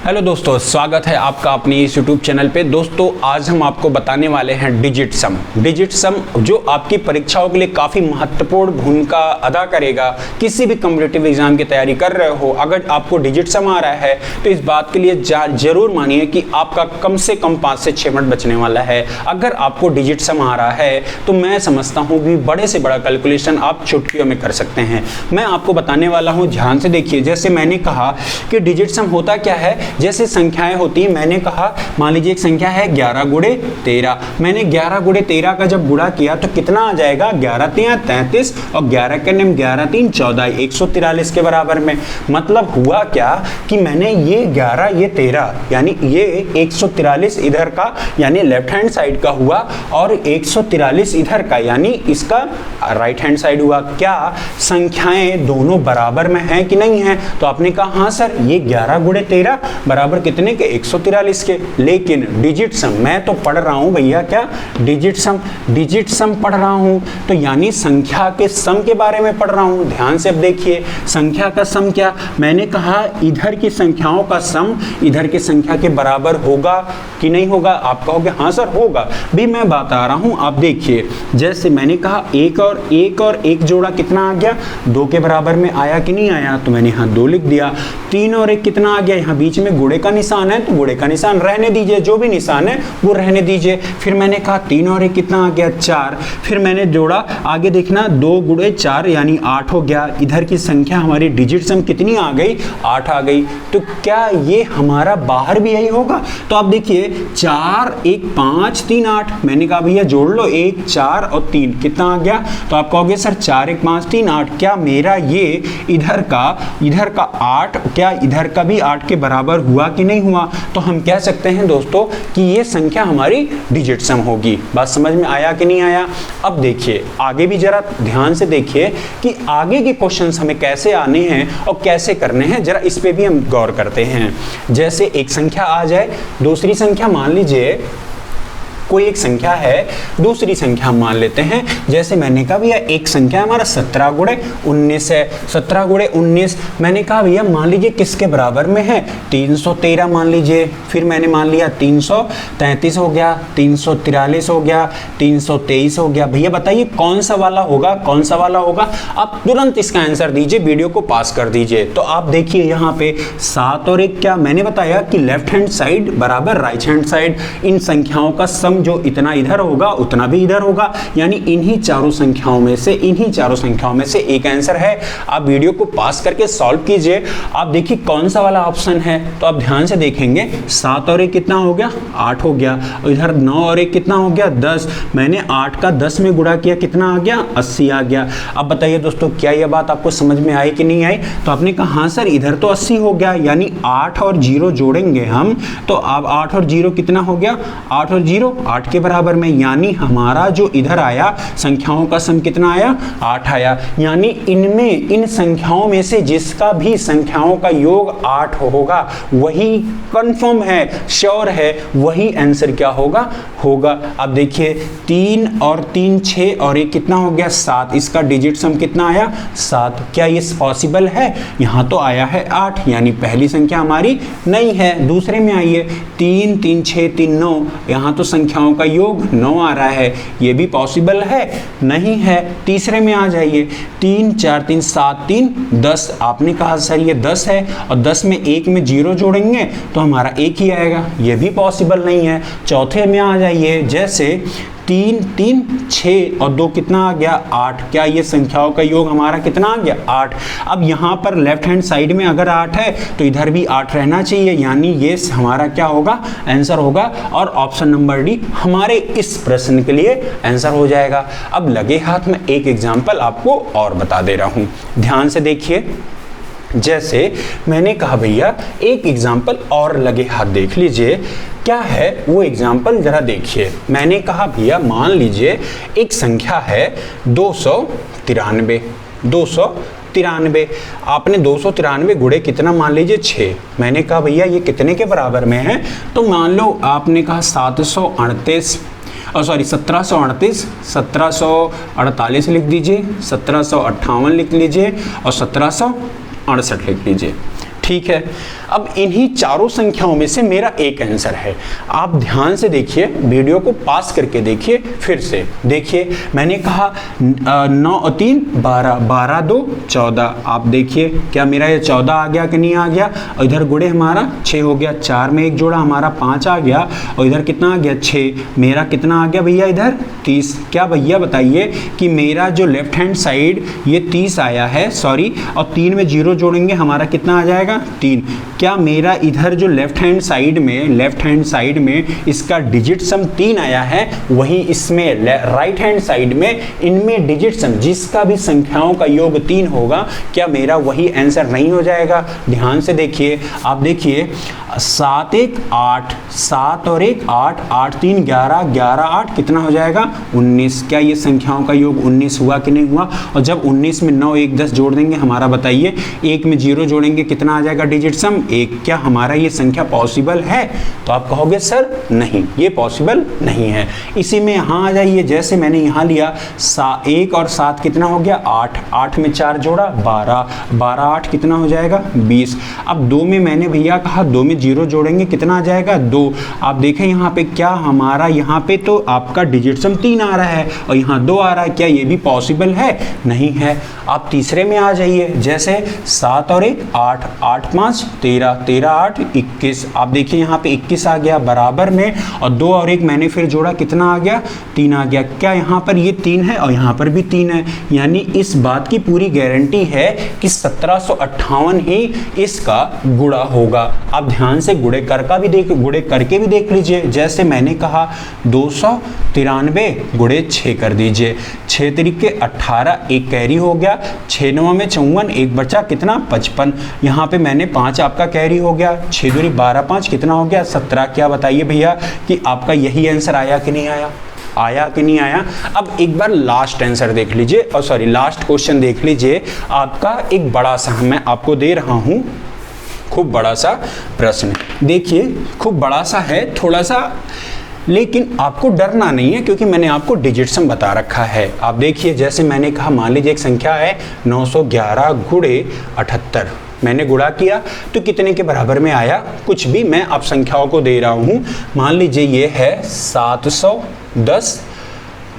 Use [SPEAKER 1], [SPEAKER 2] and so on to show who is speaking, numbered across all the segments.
[SPEAKER 1] Hello दोस्तों, स्वागत है आपका अपनी इस यूट्यूब चैनल पे। दोस्तों आज हम आपको बताने वाले हैं डिजिट सम। डिजिट सम जो आपकी परीक्षाओं के लिए काफ़ी महत्वपूर्ण भूमिका अदा करेगा। किसी भी कॉम्पिटिटिव एग्जाम की तैयारी कर रहे हो, अगर आपको डिजिट सम आ रहा है तो इस बात के लिए जरूर मानिए कि आपका कम से कम 5 से 6 मिनट बचने वाला है। अगर आपको डिजिट सम आ रहा है तो मैं समझता हूँ कि बड़े से बड़ा कैलकुलेशन आप चुटकियों में कर सकते हैं। मैं आपको बताने वाला हूँ, ध्यान से देखिए। जैसे मैंने कहा कि डिजिट सम होता क्या है, जैसे संख्याएं होती हैं। मैंने कहा मान लीजिए एक संख्या है 11 गुणे 13। मैंने 11 गुणे 13 का जब गुणा किया तो कितना आ जाएगा, 11 3 33 और 11 के निम 11 3 14, 143 के बराबर में। मतलब हुआ क्या कि मैंने ये 11 ये 13 यानी ये 143 इधर का यानी लेफ्ट हैंड साइड का हुआ और 143 इधर का यानी इसका राइट हैंड साइड हुआ। क्या संख्याएं दोनों बराबर में हैं कि नहीं है? तो आपने कहा हाँ सर, ये 11 गुणे 13 बराबर कितने के, 143 के। लेकिन डिजिट सम मैं तो पढ़ रहा हूं भैया, क्या डिजिट सम पढ़ रहा हूं, तो यानी संख्या के सम के बारे में पढ़ रहा हूं। ध्यान से अब देखिए, संख्या का सम क्या, मैंने कहा इधर की संख्याओं का सम इधर की संख्या के बराबर होगा कि नहीं होगा। आप कहोगे हाँ सर होगा, भी मैं बता रहा हूं। आप देखिए, जैसे मैंने कहा एक और एक जोड़ा कितना आ गया, 2 के बराबर में आया कि नहीं आया, तो मैंने यहाँ 2 लिख दिया। 3 और 1 कितना आ गया, यहाँ बीच में गुणे का निशान है तो गुणे का निशान रहने दीजिए, जो भी निशान है वो रहने दीजिए। फिर मैंने कहा 3 और 1 कितना आ गया, 4। फिर मैंने जोड़ा, आगे देखना 2 गुणे 4 यानी 8 हो गया। इधर की संख्या हमारी डिजिट सम कितनी आ गई, 8 आ गई। तो क्या ये हमारा बाहर भी यही होगा? तो आप देखिए 4 1 5 3 8। मैंने कहा भैया जोड़ लो, 1 4 और 3 कितना आ गया? तो आप कहोगे सर 4 1 5 3 8। क्या मेरा ये इधर का 8 क्या इधर का भी 8 के बराबर हुआ कि नहीं हुआ? तो हम कह सकते हैं दोस्तों कि ये संख्या हमारी डिजिट सम होगी। बात समझ में आया कि नहीं आया? अब देखिए आगे भी जरा ध्यान से देखिए कि आगे के क्वेश्चंस हमें कैसे आने हैं और कैसे करने हैं, जरा इस पे भी हम गौर करते हैं। जैसे एक संख्या आ जाए, दूसरी संख्या मान लीजिए कोई एक संख्या है, दूसरी संख्या हम मान लेते हैं। जैसे मैंने कहा भैया एक संख्या हमारा 17 गुणे 19 है। 17 गुणे 19 मैंने कहा भैया मान लीजिए किसके बराबर में है, 313 मान लीजिए। फिर मैंने मान लिया 333 हो गया, 343 हो गया, 323 हो गया। भैया बताइए कौन सा वाला होगा, कौन सा वाला होगा? आप तुरंत इसका आंसर दीजिए, वीडियो को पास कर दीजिए। तो आप देखिए यहाँ पे 7 और 1 क्या, मैंने बताया कि लेफ्ट हैंड साइड बराबर राइट हैंड साइड। इन संख्याओं का सम जो इतना इधर होगा उतना भी इधर होगा, यानी इन्हीं चारों संख्याओं में से एक आंसर है। आप वीडियो को पास करके सॉल्व कीजिए। आप देखिए कौन सा वाला ऑप्शन है, तो आप ध्यान से देखेंगे 7 और 1 कितना हो गया, 8 हो गया। और इधर 9 और 1 कितना हो गया, 10। मैंने 8 का 10 में गुणा किया, कितना आ गया, 80 आ गया। अब बताइए दोस्तों क्या यह बात आपको समझ में आई कि नहीं आई? तो आपने कहा हाँ सर इधर तो 80 हो गया, यानी 8 और 0 जोड़ेंगे हम तो अब 8 और 0 कितना हो गया, 8 और 0 8 के बराबर में। यानी हमारा जो इधर आया संख्याओं का सम कितना आया, 8 आया। यानी इनमें इन संख्याओं में से जिसका भी संख्याओं का योग 8 होगा वही कंफर्म है, श्योर है, वही आंसर क्या होगा। अब देखिए 3 और 3 6 और 1 कितना हो गया, 7। इसका डिजिट सम कितना आया, 7। क्या ये पॉसिबल है? यहाँ तो आया है 8, यानी पहली संख्या हमारी नहीं है। दूसरे में आइए 3 3 6 3 9, यहाँ तो संख्याओं का योग 9 आ रहा है, ये भी पॉसिबल है, नहीं है। तीसरे में आ जाइए 3 4 3 7 3 10। आपने कहा सर ये 10 है और 10 में 1 में 0 जोड़ेंगे तो हमारा 1 ही आएगा, ये भी पॉसिबल नहीं है। चौथे में आ जाइए, जैसे 3 3 6 और 2 कितना आ गया, 8। क्या ये संख्याओं का योग हमारा कितना आ गया, 8। अब यहाँ पर लेफ्ट हैंड साइड में अगर 8 है तो इधर भी 8 रहना चाहिए, यानी ये हमारा क्या होगा, आंसर होगा। और ऑप्शन नंबर डी हमारे इस प्रश्न के लिए आंसर हो जाएगा। अब लगे हाथ में एक एग्जाम्पल आपको और बता दे रहा हूँ, ध्यान से देखिए। जैसे मैंने कहा भैया एक एग्जाम्पल और लगे हाथ देख लीजिए, क्या है वो एग्जाम्पल जरा देखिए। मैंने कहा भैया मान लीजिए एक संख्या है 293। आपने 293 गुणे कितना मान लीजिए 6। मैंने कहा भैया ये कितने के बराबर में है, तो मान लो आपने कहा 1738 लिख दीजिए, 1758 लिख लीजिए और 1768 लिख लीजिए। ठीक है। अब इन्हीं चारों संख्याओं में से मेरा एक आंसर है। आप ध्यान से देखिए, वीडियो को पास करके देखिए, फिर से देखिए। मैंने कहा 9 और 3 12, 12 2 14। आप देखिए क्या मेरा ये 14 आ गया कि नहीं आ गया, और इधर गुणे हमारा 6 हो गया, 4 में एक जोड़ा हमारा 5 आ गया, और इधर कितना आ गया 6। मेरा कितना आ गया भैया इधर 30। क्या भैया बताइए कि मेरा जो लेफ्ट हैंड साइड ये 30 आया है, सॉरी, और 3 में 0 जोड़ेंगे हमारा कितना आ जाएगा 3। क्या मेरा इधर जो लेफ्ट हैंड साइड में इसका डिजिट सम 3 आया है, वहीं इसमें राइट हैंड साइड में इनमें डिजिट सम जिसका भी संख्याओं का योग 3 होगा, क्या मेरा वही आंसर नहीं हो जाएगा? ध्यान से देखिए, आप देखिए 7 1 8, 7 और 1 8, 8 3 11, 11 8 कितना हो जाएगा 19। क्या ये संख्याओं का योग 19 हुआ कि नहीं हुआ? और जब 19 में 9 1 10 जोड़ देंगे हमारा बताइए, 1 में 0 जोड़ेंगे कितना आ जाएगा डिजिट सम 1। क्या हमारा ये संख्या पॉसिबल है? तो आप कहोगे सर नहीं, ये पॉसिबल नहीं है। इसी में यहाँ आ जाइए, जैसे मैंने यहाँ लिया 1 और 7 कितना हो गया 8, 8 में 4 जोड़ा 12, 12 8 कितना हो जाएगा 20। अब 2 में मैंने भैया कहा 2 में 0 जोड़ेंगे कितना आ जाएगा 2। आप देखें यहाँ पे क्या हमारा यहाँ पे तो आपका डिजिट सम 3 आ रहा है और यहाँ 2 आ रहा है, क्या ये भी पॉसिबल है? नहीं है। आप तीसरे में आ जाइए, जैसे 7 और 1 8, 8 5 13, 13 8 21। आप देखिए यहाँ पे 21 आ गया बराबर में, और 2 और 1 मैंने फिर जोड़ा कितना आ गया 3 आ गया। क्या यहाँ पर ये 3 है और यहाँ पर भी 3 है, यानी इस बात की पूरी गारंटी है कि 1758 ही इसका गुणा होगा। आप ध्यान से गुणे करके भी देख लीजिए, जैसे मैंने कहा 293 गुणे 6 कर दीजिए, 6 तरीके 18, एक कैरी हो गया, 6 9 में 54, एक बचा कितना 55। यहाँ पे मैंने 5 आपका कैरी हो गया, 6 दूरी 12 5 कितना हो गया 17। क्या बताइए भैया कि आपका यही आंसर आया कि नहीं आया? आया कि नहीं आया? अब एक बार लास्ट आंसर देख लीजिए, और सॉरी लास्ट क्वेश्चन देख लीजिए। आपका एक बड़ा सा मैं आपको दे रहा हूँ, खूब बड़ा सा प्रश्न। देखिए खूब बड़ा सा है थोड़ा सा, लेकिन आपको डरना नहीं है क्योंकि मैंने आपको डिजिट सम बता रखा है। आप देखिए, जैसे मैंने कहा मान लीजिए एक संख्या है 911 गुणे 78, मैंने गुणा किया तो कितने के बराबर में आया? कुछ भी, मैं अब संख्याओं को दे रहा हूँ। मान लीजिए ये है 710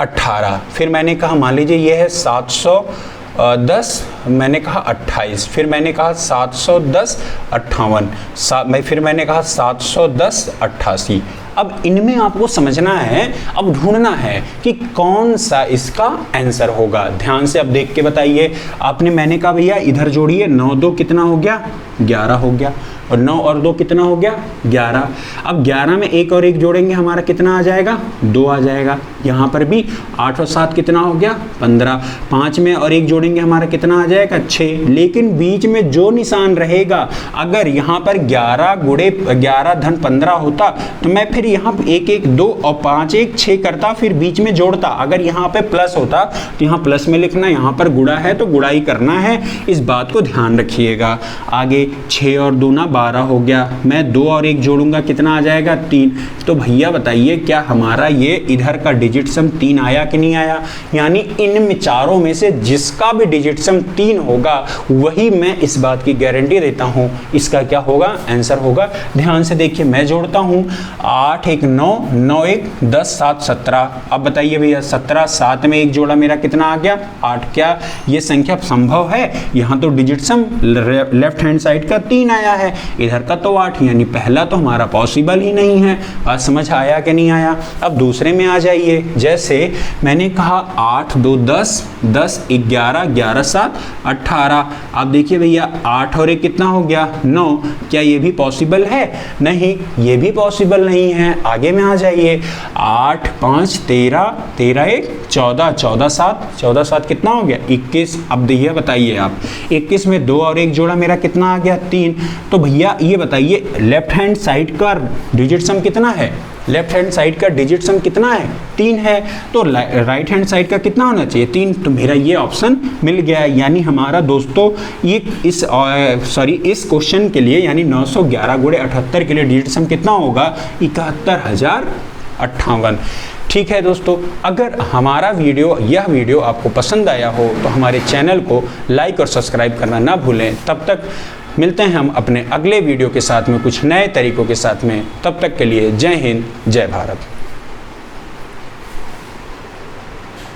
[SPEAKER 1] 18, फिर मैंने कहा मान लीजिए ये है 710, मैंने कहा 28, फिर मैंने कहा 710 58, फिर मैंने कहा 710 88। अब इनमें आपको समझना है, अब ढूंढना है कि कौन सा इसका आंसर होगा। ध्यान से अब देख के बताइए। आपने मैंने कहा भैया इधर जोड़िए, 9 2 कितना हो गया 11 हो गया, और 9 और 2 कितना हो गया 11। अब 11 में 1 और 1 जोड़ेंगे हमारा कितना आ जाएगा 2 आ जाएगा। यहाँ पर भी 8 और 7 कितना हो गया 15, 5 में और 1 जोड़ेंगे हमारा कितना आ जाएगा 6। लेकिन बीच में जो निशान रहेगा, अगर यहाँ पर 11 गुणे 11 धन 15 होता तो मैं फिर यहाँ 1 1 2 और 5 1 6 करता, फिर बीच में जोड़ता। अगर यहाँ पे प्लस होता तो यहाँ प्लस में लिखना, यहाँ पर गुणा है तो गुणा ही करना है, इस बात को ध्यान रखिएगा। आगे 6 और 2 ना 12 हो गया, मैं 2 और 1 जोड़ूंगा कितना आ जाएगा 3। तो भैया बताइए क्या हमारा ये इधर का डिजिट सम 3 आया कि नहीं आया? यानी इन चारों में से जिसका भी डिजिट सम 3 होगा वही मैं इस बात की गारंटी देता हूं इसका क्या होगा आंसर होगा। ध्यान से देखिए, मैं जोड़ता हूं 8 1 9 9 1 10 7 17। अब बताइए भैया 17 7 में 1 जोड़ा मेरा कितना आ गया 8। क्या ये संख्या संभव है? यहाँ तो डिजिट सम लेफ्ट हैंड साइड का 3 आया है, इधर का तो 8, यानी पहला तो हमारा पॉसिबल ही नहीं है। बात समझ आया कि नहीं आया? अब दूसरे में आ जाइए, जैसे मैंने कहा 8 2 10 10 11 11 7 18। आप देखिए भैया 8 और 1 कितना हो गया 9। क्या ये भी पॉसिबल है? नहीं, ये भी पॉसिबल नहीं है। आगे में आ जाइए 8 5 13 13 1 14 14 7 14 7 कितना हो गया 21। अब भैया बताइए आप 21 में 2 और 1 जोड़ा मेरा कितना आ गया 3। तो भैया ये बताइए लेफ्ट हैंड साइड का डिजिट सम कितना है? लेफ्ट हैंड साइड का डिजिट सम कितना है 3 है, तो राइट हैंड साइड का कितना होना चाहिए 3। तो मेरा ये ऑप्शन मिल गया है। यानी हमारा दोस्तों ये इस क्वेश्चन के लिए यानी 911 गुणे 78 के लिए डिजिट सम कितना होगा 71,058। ठीक है दोस्तों, अगर हमारा यह वीडियो आपको पसंद आया हो तो हमारे चैनल को लाइक और सब्सक्राइब करना ना भूलें। तब तक मिलते हैं हम अपने अगले वीडियो के साथ में कुछ नए तरीकों के साथ में। तब तक के लिए जय हिंद, जय भारत।